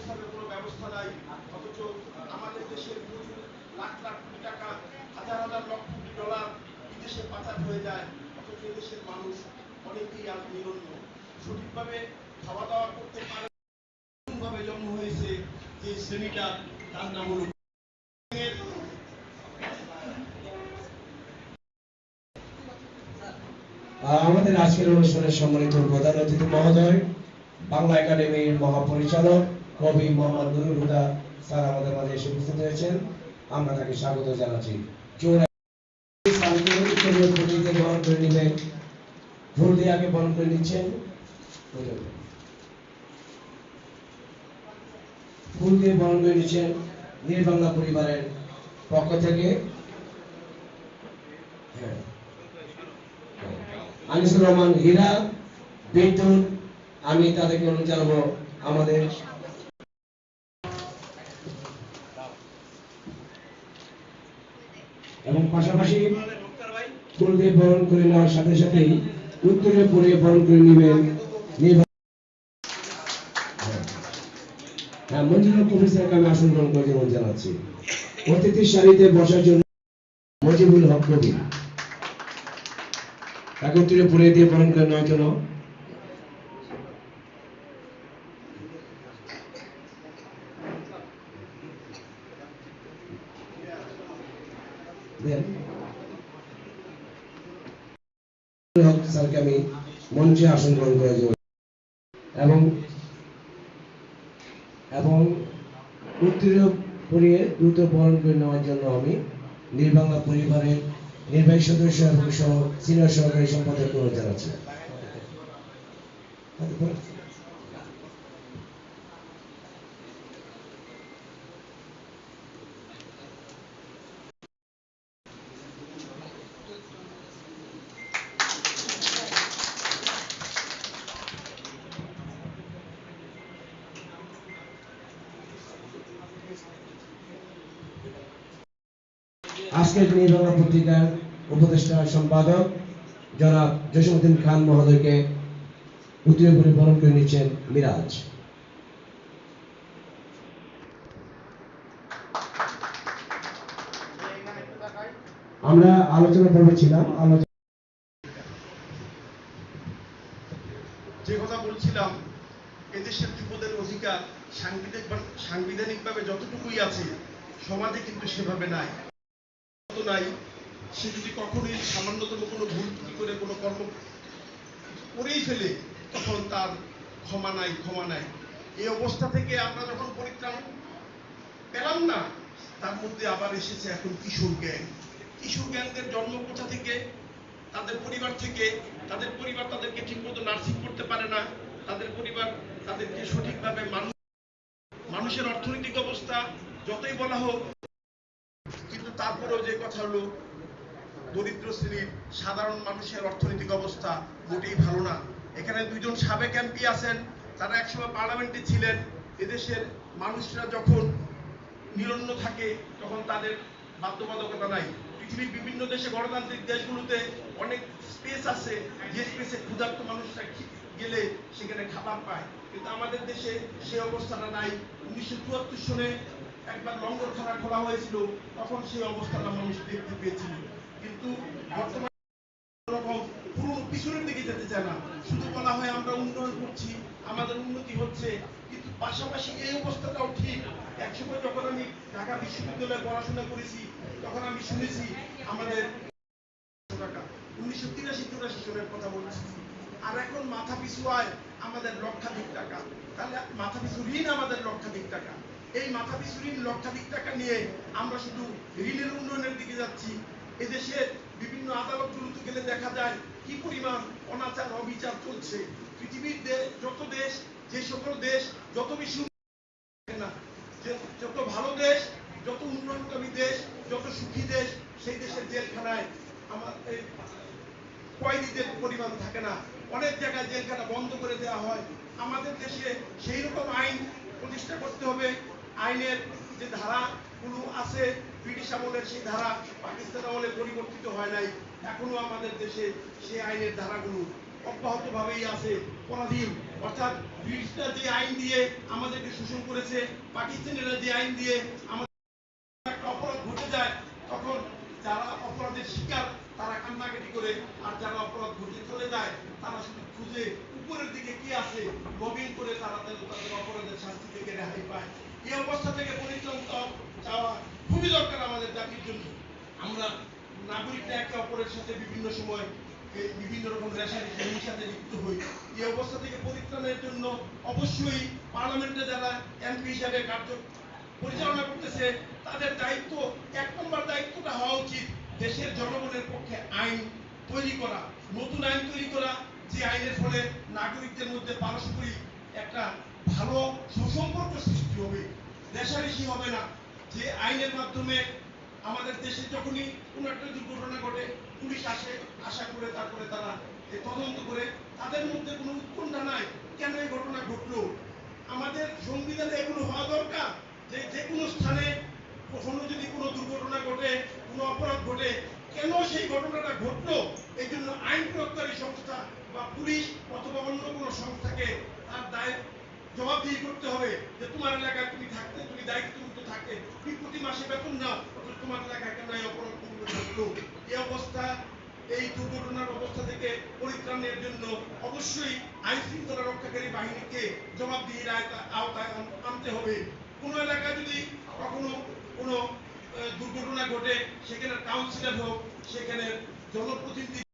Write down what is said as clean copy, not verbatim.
কর্মসংস্থানের কোনো ব্যবস্থা নাই, অথচ আমাদের দেশের লাখ লাখ কোটি টাকা, হাজার হাজার লক্ষ কোটি ডলার বিদেশে পাচার হয়ে যায়, অথচ দেশের মানুষ অনেকেই আজ নিরন্ন, সঠিকভাবে খাওয়া দাওয়া করতে পারে ভাবে জন্ম হয়েছে যে শ্রেণীটা, তার নাম হল আমাদের আজকের অনুষ্ঠানের সম্মানিত প্রধান অতিথি মহোদয়, বাংলা একাডেমির মহাপরিচালক কবি মোহাম্মদ নুরুল হুদা স্যার আমাদের মাঝে এসে উপস্থিত হয়েছেন। আমরা তাকে স্বাগত জানাচ্ছি। বরণ করে নেবেন, ফুল দিয়ে আগে বরণ করে নিচ্ছেন, ফুল দিয়ে বরণ করে নিচ্ছেন নির্বাংলা পরিবারের পক্ষ থেকে আনিসুর রহমান হীরা, বিদ্যুৎ। আমি তাদেরকে অনুরোধ জানাবো আমাদের এবং পাশাপাশি ফুল দিয়ে বরণ করে নেওয়ার সাথে সাথেই উত্তরে পরে বরণ করে নেবেন মঞ্জুরুল কবির স্যারকে আমি আসন গ্রহণ করে যেমন জানাচ্ছি। অতিথির সারিতে বসার জন্য মজিবুল হক কবি তাকে উত্তরে পরে দিয়ে বরণ করে নেওয়ার জন্য স্যারকে আমি মঞ্চে আসন গ্রহণ করে দেব এবং এবং উত্তীর্ণ করিয়ে দ্রুত বরণ করে নেওয়ার জন্য আমি নির্বাংলা পরিবারের নির্বাহী সদস্য এবং সিনিয়র সহকারী সম্পাদক অনুরোধ জানাচ্ছি। আজকের নির্বাংলা পত্রিকার উপদেষ্টা সম্পাদক জনাব জসীমউদ্দিন খান মহোদয়কে উত্তীর্ণ করে বরণ করে নিচ্ছেন মিরাজ। আমরা আলোচনা পর্বে ছিলাম। যে কথা বলছিলাম, এদেশের যুবদের অধিকার সাংবিধানিকভাবে যতটুকুই আছে, সমাজে কিন্তু সেভাবে নাই। সে যদি কখনোই সামান্যতম কোনো ভুল করে কোনো কর্ম করেই ফেলে, তখন তার ক্ষমা নাই। এই অবস্থা থেকে আমরা যখন পরিত্রাণ পেলাম না, তার মধ্যে আবার এসেছে এখন কিশোর গ্যাংদের জন্ম কোথা থেকে? তাদের পরিবার থেকে। তাদের পরিবার তাদেরকে ঠিকমতো নার্সিং করতে পারে না, তাদের পরিবার তাদেরকে সঠিকভাবে মানুষের অর্থনৈতিক অবস্থা যতই বলা হোক, কিন্তু তারপরেও যে কথা হলো, দরিদ্র শ্রেণীর সাধারণ মানুষের অর্থনৈতিক অবস্থা মোটেই ভালো না। এখানে দুইজন সাবেক এমপি আছেন, তারা একসময় পার্লামেন্টে ছিলেন। এদেশের মানুষরা যখন নিরন্ন থাকে, তখন তাদের বাধ্যবাধকতা নাই। পৃথিবীর বিভিন্ন দেশে, গণতান্ত্রিক দেশগুলোতে অনেক স্পেস আছে, যে স্পেসে ক্ষুধার্ত মানুষরা গেলে সেখানে খাবার পায়, কিন্তু আমাদের দেশে সেই অবস্থাটা নাই। 1974 সনে একবার লঙ্গরখানা খোলা হয়েছিল, তখন সেই অবস্থাটা মানুষ দেখতে পেয়েছিল। কিন্তু বর্তমানে রকম পুরো পিছনের দিকে যেতে চায় না, শুধু বলা হয় আমরা উন্নয়ন করছি, আমাদের উন্নতি হচ্ছে, কিন্তু পাশাপাশি এই অবস্থাটাও ঠিক। একসময় যখন আমি ঢাকা বিশ্ববিদ্যালয়ে পড়াশোনা করেছি, তখন আমি শুনেছি আমাদের টাকা 1983-84 সনের কথা বলছি, আর এখন মাথা পিছু আয় আমাদের লক্ষাধিক টাকা। তাহলে মাথা পিছু ঋণ আমাদের লক্ষাধিক টাকা। এই মাথা পিছু ঋণ লক্ষাধিক টাকা নিয়ে আমরা শুধু ঋণের উন্নয়নের দিকে যাচ্ছি। এদেশের বিভিন্ন আদালতগুলোতে গেলে দেখা যায় কি পরিমাণ অনাচার অবিচার চলছে। পৃথিবীর যত দেশ, যে সকল দেশ যত বেশি না, যত ভালো দেশ, যত উন্নয়নকামী দেশ, যত সুখী দেশ, সেই দেশের জেলখানায় আমাদের কয়েদিদের পরিমাণ থাকে না। অনেক জায়গায় জেলখানা বন্ধ করে দেওয়া হয়। আমাদের দেশে সেই রকম আইন প্রতিষ্ঠা করতে হবে। আইনের যে ধারাগুলো আছে, ব্রিটিশ আমলের সেই ধারা পাকিস্তান আমলে পরিবর্তিত হয় নাই, এখনো আমাদের দেশে সেই আইনের ধারাগুলো অব্যাহতভাবেই আছে পরাধীন। অর্থাৎ ব্রিটিশরা যে আইন দিয়ে আমাদেরকে শোষণ করেছে, পাকিস্তানিরা যে আইন দিয়ে আমাদের একটা অপরাধ ঘটে যায়, তখন যারা অপরাধের শিকার তারা কান্নাকাটি করে, আর যারা অপরাধ ঘটে চলে যায় তারা শুধু খুঁজে উপরের দিকে কি আছে লবিং করে তারা তাদের অপরাধের শাস্তি থেকে রেহাই পায়। এই অবস্থা থেকে পরিত্রাণ চাওয়া খুবই দরকার আমাদের জাতির জন্য। আমরা নাগরিকরা একে অপরের সাথে বিভিন্ন সময় এই বিভিন্ন রকম রেশারেশি হিংসাতে লিপ্ত হই। এই অবস্থা থেকে পরিত্রাণের জন্য অবশ্যই পার্লামেন্টে যারা এমপি হিসাবে কার্য পরিচালনা করতেছে তাদের দায়িত্ব, 1 নম্বর দায়িত্বটা হওয়া উচিত দেশের জনগণের পক্ষে আইন তৈরি করা, নতুন আইন তৈরি করা, যে আইনের ফলে নাগরিকদের মধ্যে পারস্পরিক একটা ভালো সুসম্পর্ক সৃষ্টি হবে, রেশারেশি হবে না। যে আইনের মাধ্যমে আমাদের দেশে যখনই কোনো একটা দুর্ঘটনা ঘটে পুলিশ আসে, আশা করে তারপরে তারা তদন্ত করে, তাদের মধ্যে কোনো উৎকণ্ঠা নাই কেন এই ঘটনা ঘটলো। আমাদের সংবিধানে এগুলো হওয়া দরকার যে যে কোনো স্থানে কখনো যদি কোনো দুর্ঘটনা ঘটে, কোনো অপরাধ ঘটে, কেন সেই ঘটনাটা ঘটলো, এই জন্য আইন প্রয়োগকারী সংস্থা বা পুলিশ অথবা অন্য কোনো সংস্থাকে তার দায় জবাবদিহি করতে হবে যে তোমার এলাকায় তুমি থাকতে, তুমি দায়িত্বমুক্ত থাকতে, তুমি প্রতি মাসে বেতন নাও, অথচ তোমার এলাকায় কেন এই অপরাধ ঘটলো। এই অবস্থা, এই দুর্ঘটনার অবস্থা থেকে পরিত্রাণের জন্য অবশ্যই আইন শৃঙ্খলা রক্ষাকারী বাহিনীকে জবাবদিহির আওতায় আনতে হবে। কোনো এলাকায় যদি কখনো কোনো দুর্ঘটনা ঘটে, সেখানে কাউন্সিলর হোক, সেখানে জনপ্রতিনিধি